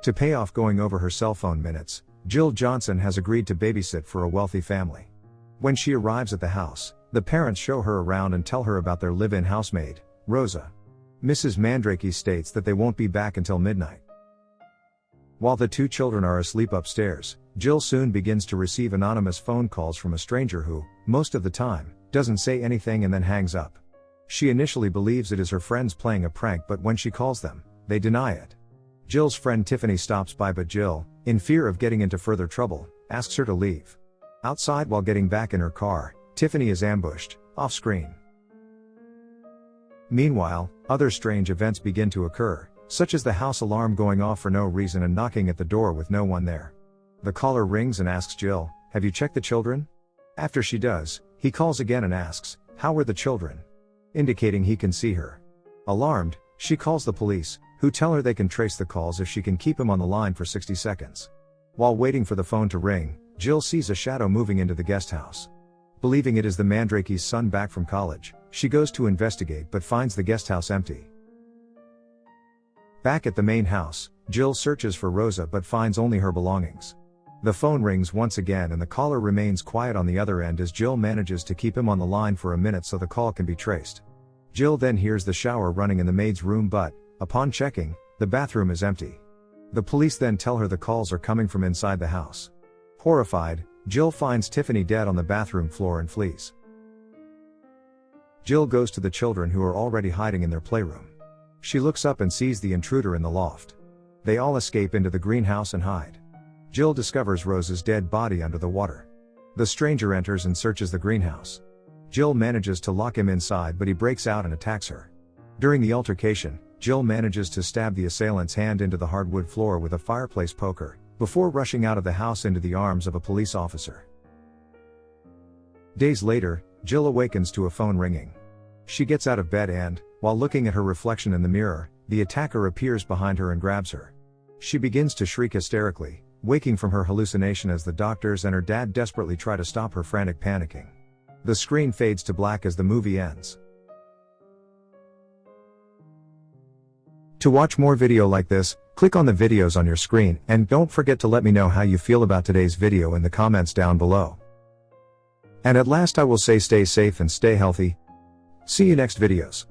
To pay off going over her cell phone minutes, Jill Johnson has agreed to babysit for a wealthy family. When she arrives at the house, the parents show her around and tell her about their live-in housemaid, Rosa. Mrs. Mandrake states that they won't be back until midnight. While the two children are asleep upstairs, Jill soon begins to receive anonymous phone calls from a stranger who, most of the time, doesn't say anything and then hangs up. She initially believes it is her friends playing a prank, but when she calls them, they deny it. Jill's friend Tiffany stops by, but Jill, in fear of getting into further trouble, asks her to leave. Outside, while getting back in her car, Tiffany is ambushed, off-screen. Meanwhile, other strange events begin to occur, such as the house alarm going off for no reason and knocking at the door with no one there. The caller rings and asks Jill, "Have you checked the children?" After she does, he calls again and asks, "How were the children?" indicating he can see her. Alarmed, she calls the police, who tell her they can trace the calls if she can keep him on the line for 60 seconds. While waiting for the phone to ring, Jill sees a shadow moving into the guest house. Believing it is the Mandrake's son back from college, she goes to investigate but finds the guest house empty. Back at the main house, Jill searches for Rosa but finds only her belongings. The phone rings once again and the caller remains quiet on the other end as Jill manages to keep him on the line for a minute so the call can be traced. Jill then hears the shower running in the maid's room, but, upon checking, the bathroom is empty. The police then tell her the calls are coming from inside the house. Horrified, Jill finds Tiffany dead on the bathroom floor and flees. Jill goes to the children, who are already hiding in their playroom. She looks up and sees the intruder in the loft. They all escape into the greenhouse and hide. Jill discovers Rosa's dead body under the water. The stranger enters and searches the greenhouse. Jill manages to lock him inside, but he breaks out and attacks her. During the altercation, Jill manages to stab the assailant's hand into the hardwood floor with a fireplace poker, before rushing out of the house into the arms of a police officer. Days later, Jill awakens to a phone ringing. She gets out of bed and, while looking at her reflection in the mirror, the attacker appears behind her and grabs her. She begins to shriek hysterically, waking from her hallucination as the doctors and her dad desperately try to stop her frantic panicking. The screen fades to black as the movie ends. To watch more video like this, click on the videos on your screen, and don't forget to let me know how you feel about today's video in the comments down below. And at last I will say, stay safe and stay healthy. See you next videos.